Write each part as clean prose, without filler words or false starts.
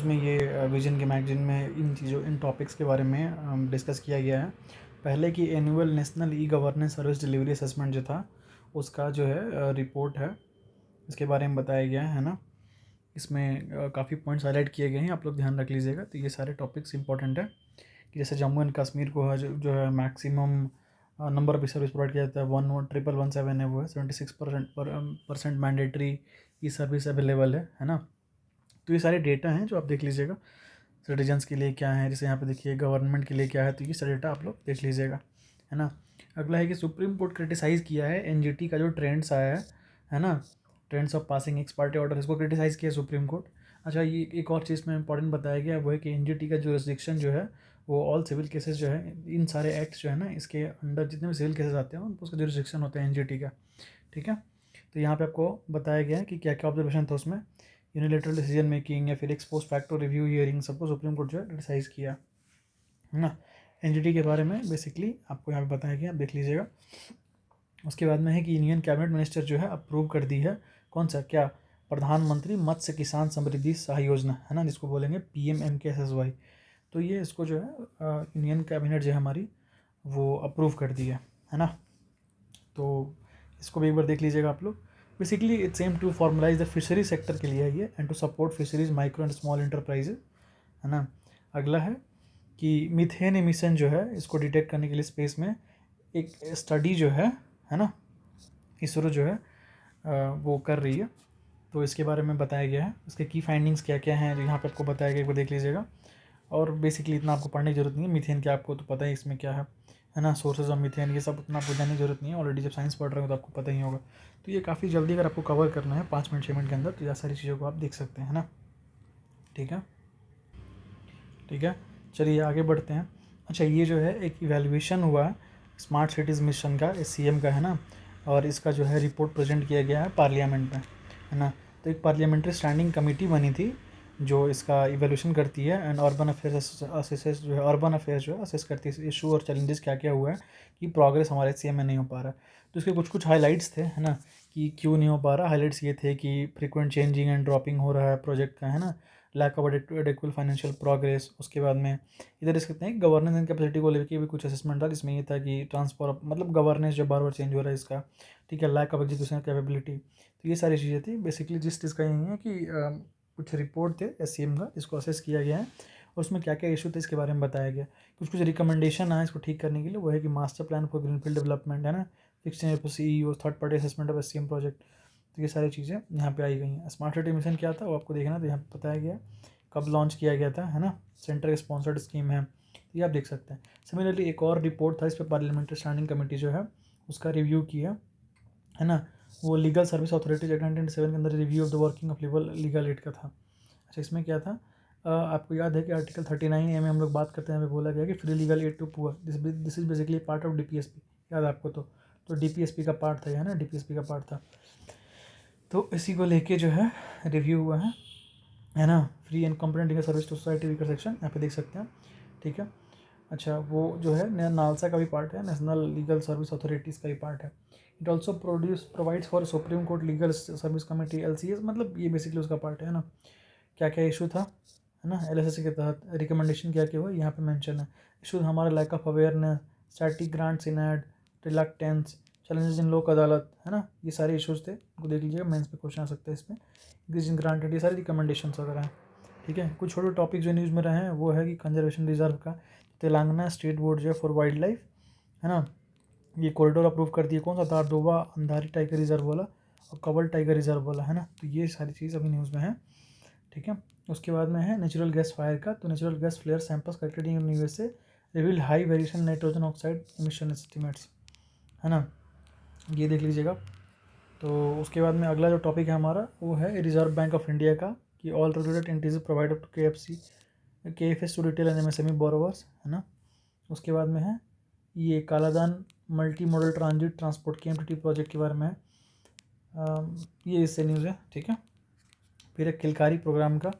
उसमें ये विजन के मैगजीन में इन टॉपिक्स के बारे में डिस्कस किया गया है। पहले की annual national e governance service delivery assessment जो था उसका जो है रिपोर्ट है, इसके बारे में बताया गया है ना। इसमें काफ़ी पॉइंट्स हाईलाइट किए गए हैं, आप लोग ध्यान रख लीजिएगा। तो ये सारे टॉपिक्स इंपॉर्टेंट है कि जैसे जम्मू एंड कश्मीर को है जो है maximum number of service provide किया जाता है 11117 है, वो है 76% मैंडेटरी ई सर्विस अवेलेबल है ना। तो ये सारे डेटा हैं जो आप देख लीजिएगा। सिटीजन्स के लिए क्या है, जैसे यहाँ पे देखिए गवर्नमेंट के लिए क्या है, तो ये सारे डेटा आप लोग देख लीजिएगा, है ना। अगला है कि सुप्रीम कोर्ट क्रिटिसाइज़ किया है एनजीटी का जो ट्रेंड्स आया है ना, trends of passing x party order, इसको क्रिटिसाइज़ किया सुप्रीम कोर्ट। अच्छा, ये एक और चीज़ में इंपॉर्टेंट बताया गया वो है कि एनजीटी का जुरिस्डिक्शन जो है वो ऑल सिविल केसेस जो है, इन सारे एक्ट्स जो है ना इसके अंडर जितने भी सिविल केसेस आते हैं उनको उसका जुरिस्डिक्शन होता है एनजीटी का, ठीक है। तो यहाँ पे आपको बताया गया है कि क्या क्या ऑब्जर्वेशन था उसमें, यूनिलेटरल डिसीजन मेकिंग या फिर x post facto review hearing, सबको सुप्रीम कोर्ट जो है क्रिटिसाइज़ किया है ना। एनजीटी के बारे में बेसिकली आपको यहाँ पे बताया गया, आप देख लीजिएगा। उसके बाद में है कि यूनियन कैबिनेट मिनिस्टर जो है अप्रूव कर दी है कौन सा, क्या, प्रधानमंत्री मत्स्य किसान समृद्धि सहाय योजना, है ना, जिसको बोलेंगे PMMKSY। तो ये इसको जो है यूनियन कैबिनेट जो है हमारी वो अप्रूव कर दी है ना। तो इसको भी एक बार देख लीजिएगा आप लोग। Basically it's aim to formalise the fishery sector के लिए है ये, and to support fisheries micro and small enterprises, है ना। अगला है कि मीथेन एमिशन जो है इसको डिटेक्ट करने के लिए स्पेस में एक स्टडी जो है ना, इसरो जो है वो कर रही है। तो इसके बारे में बताया गया है, इसके की फाइंडिंग्स क्या क्या हैं जो यहाँ पे आपको बताया गया, एक बार देख लीजिएगा। और बेसिकली इतना आपको पढ़ने की जरूरत नहीं है, मीथेन क्या आपको तो पता ही इसमें क्या है ना, सोर्सेज ऑफ मीथेन, ये सब उतना आपको जानने की जरूरत नहीं है, ऑलरेडी जब साइंस पढ़ रहे हो तो आपको पता ही होगा। तो ये काफ़ी जल्दी अगर आपको कवर करना है 5 मिनट 6 मिनट के अंदर, तो यह सारी चीज़ों को आप देख सकते हैं ना, ठीक है। ठीक है, चलिए आगे बढ़ते हैं। अच्छा, ये जो है एक इवैल्यूएशन हुआ है स्मार्ट सिटीज़ मिशन का, CM का, है ना। और इसका जो है रिपोर्ट प्रेजेंट किया गया है पार्लियामेंट में, है ना। तो एक पार्लियामेंट्री स्टैंडिंग कमेटी बनी थी जो इसका इवैल्यूएशन करती है, एंड अर्बन अफेयर्स असेस जो है, अर्बन अफेयर्स जो है असेस करती है इशू और चैलेंजेस क्या क्या हुआ है कि प्रोग्रेस हमारे CM में नहीं हो पा रहा है। तो इसके कुछ कुछ हाईलाइट्स थे, है ना, कि क्यों नहीं हो पा रहा। हाईलाइट्स ये थे कि फ्रीक्वेंट चेंजिंग एंड ड्रॉपिंग हो रहा है प्रोजेक्ट का, है ना, लैक ऑफ एडेक्वल फाइनेंशियल प्रोग्रेस। उसके बाद में इधर देख सकते हैं गवर्नेंस एंड कैपेसिटी को लेकर भी कुछ असेसमेंट था, जिसमें ये था कि ट्रांसफर मतलब गवर्नेंस जो बार बार चेंज हो रहा है इसका, ठीक है, लैक ऑफ एग्जीक्यूशन कैपेबिलिटी। तो ये सारी चीज़ें थी बेसिकली। जिस चीज़ का यही है कि कुछ रिपोर्ट थे SCM का, इसको असेस किया गया है और उसमें क्या क्या इशू थे इसके बारे में बताया गया। कुछ कुछ रिकमेंडेशन है इसको ठीक करने के लिए, वो है कि master plan for greenfield development, है ना, fix CEO, third party assessment of SCM project. तो ये सारी चीज़ें यहाँ पे आई गई हैं। स्मार्ट सिटी मिशन क्या था वो आपको देखना, तो यहाँ पे बताया गया कब लॉन्च किया गया था, है ना, सेंटर स्पॉन्सर्ड स्कीम है, तो ये आप देख सकते हैं। सिमिलरली एक और रिपोर्ट था, इस पर पार्लियामेंट्री स्टैंडिंग कमेटी जो है उसका रिव्यू किया, है ना, वो लीगल सर्विस अथॉरिटीज एक्ट 1997 के अंदर review of the working of legal aid का था। अच्छा, इसमें क्या था, आपको याद है कि आर्टिकल 39A में हम लोग बात करते हैं, हमें बोला गया कि free legal aid to poor, this is basically part of DPSP, याद है आपको तो DPSP का पार्ट था, है ना, DPSP का पार्ट था। तो इसी को लेके जो है रिव्यू हुआ है ना, free and competent legal service to society weaker section, यहाँ पे देख सकते हैं, ठीक है। अच्छा, वो जो है नालसा का भी पार्ट है, नेशनल लीगल सर्विस अथॉरिटीज़ का भी पार्ट है। It also provides for supreme court legal service committee LCS, मतलब ये बेसिकली उसका पार्ट है ना। क्या क्या इशू था, है ना, LSSC के तहत रिकमेंडेशन क्या क्या हुआ यहाँ पे मेंशन है। इशू हमारा lack of awareness, static grants in aid, reluctance, challenges in Lok Adalat, है ना, ये सारे इशूज़ थे, उनको देख लीजिएगा, मेंस पे क्वेश्चन आ सकते हैं इसमें। इंक्रीज इन ग्रांटेड, ये सारी रिकमेंडेशन वगैरह हैं, ठीक है। कुछ छोटे टॉपिक जो न्यूज़ में रहे हैं वो है कि कंजर्वेशन रिजर्व का तेलंगाना स्टेट बोर्ड जो है फॉर वाइल्ड लाइफ, है ना, ये कॉरिडोर अप्रूव कर दिया, कौन सा, दारदोबा अंधारी टाइगर रिजर्व वाला और कवल टाइगर रिजर्व वाला, है ना। तो ये सारी चीज़ अभी न्यूज़ में है, ठीक है। उसके बाद में है नेचुरल गैस फायर का, तो natural gas flare samples collected in USA reveal high variation nitrogen oxide emission estimates, है ना, ये देख लीजिएगा। तो उसके बाद में अगला जो टॉपिक है हमारा वो है रिजर्व बैंक ऑफ इंडिया का, कि all regulated entities provided to KFS to retail and MSME borrowers, है ना। उसके बाद में है ये Kaladan multi modal transit transport KMTT project के बारे में है, ये इससे न्यूज़ है, ठीक है। फिर एक किलकारी प्रोग्राम का,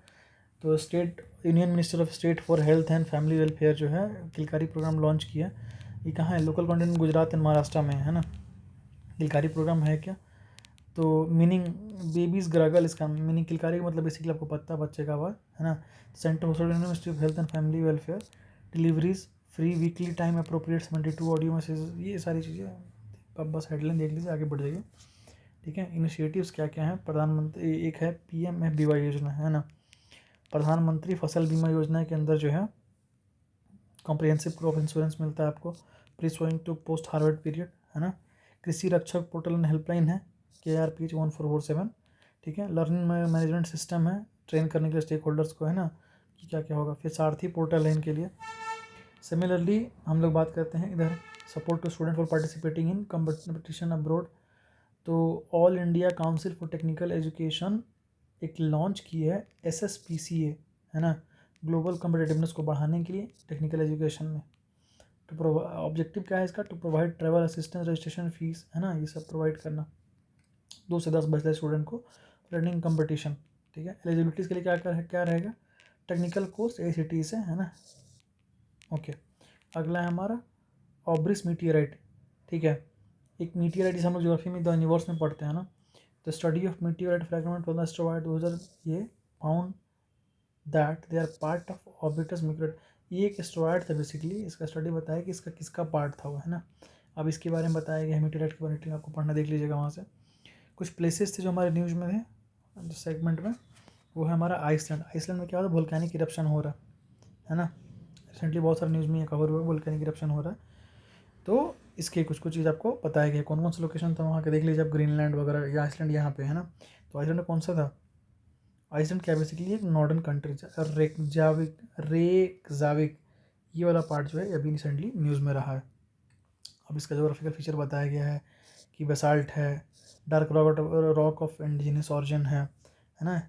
तो state union minister of state for health and family welfare जो है किलकारी प्रोग्राम लॉन्च किया। ये कहाँ है, local content Gujarat and Maharashtra में, है ना। किलकारी प्रोग्राम है क्या, तो मीनिंग बेबीज़ ग्रगल, इसका मीनिंग किलकारी का मतलब बेसिकली आपको पता है बच्चे का आवाज़, है ना। Centre ministry of health and family welfare, deliveries free weekly time appropriate 72 audio message, ये सारी चीज़ें आप बस हेडलाइन देख लीजिए, आगे बढ़ जाइए। ठीक है, इनिशिएटिव्स क्या क्या हैं। प्रधानमंत्री, एक है PMFBY योजना, है ना, प्रधानमंत्री फसल बीमा योजना के अंदर जो है कॉम्प्रिहेंसिव क्रॉप इंश्योरेंस मिलता है आपको, pre sowing to post harvest period, है ना। Krishi Rakshak portal and helpline है KRPH 1447। ठीक है, लर्निंग मैनेजमेंट सिस्टम है, ट्रेन करने के लिए स्टेक होल्डर्स को, है ना, कि क्या क्या होगा। फिर सारथी पोर्टल है इनके लिए। सिमिलरली हम लोग बात करते हैं इधर support to student for participating in competition abroad. तो all India council for technical education एक लॉन्च की है SSPCA, है ना, ग्लोबल कम्पिटिटिवनेस को बढ़ाने के लिए टेक्निकल एजुकेशन में। तो ऑब्जेक्टिव क्या है इसका, to provide travel assistance, registration fees, है ना, ये सब प्रोवाइड करना 2 से 10 बचते स्टूडेंट को रनिंग कंपटीशन। ठीक है, एलिजिबिलिटीज़ के लिए क्या रहेगा, टेक्निकल कोर्स ACT से, है ना। ओके, अगला है हमारा ऑब्रिस मीटियराइट। ठीक है, एक मीटियराइट जिसे हम लोग ज्योग्राफी में द यूनिवर्स में पढ़ते हैं ना, the study of meteorite fragment from the asteroid 2000, ये found that they are part of orbits meteorite. ये एक एस्ट्रॉयड था बेसिकली, इसका स्टडी बताया कि इसका किसका पार्ट था वो, है ना। अब इसके बारे में बताया गया है मीटियराइट के बारे में, आपको पढ़ना देख लीजिएगा वहाँ से। कुछ प्लेसेस थे जो हमारे न्यूज़ में थे जिस सेगमेंट में, वो है हमारा आइसलैंड। आइसलैंड में क्या होता है, वोल्केनिक इरप्शन हो रहा है ना। रिसेंटली बहुत सारे न्यूज़ में ये कवर हुआ है, वोल्केनिक इरप्शन हो रहा है। तो इसके कुछ कुछ चीज़ आपको बताया गया, कौन कौन सा लोकेशन था वहाँ के देख लीजिए आप, ग्रीनलैंड वगैरह, या आइसलैंड यहाँ पे, है ना। तो आइसलैंड कौन सा था, आइसलैंड क्या बेसिकली एक नॉर्दर्न कंट्री, रेकजाविक ये वाला पार्ट जो है अभी रिसेंटली न्यूज़ में रहा है। अब इसका जोग्राफिकल फीचर बताया गया है कि बेसाल्ट है, dark rock of indigenous origin है ना।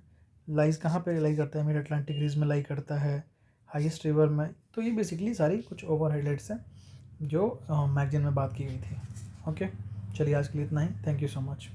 लाइज कहाँ पे लाई करता है, मिड अटलांटिक रीज में लाई करता है, हाईएस्ट रिवर में। तो ये बेसिकली सारी कुछ ओवर हाइलाइट्स हैं जो मैगजीन में बात की गई थी। ओके, चलिए आज के लिए इतना ही, थैंक यू सो मच।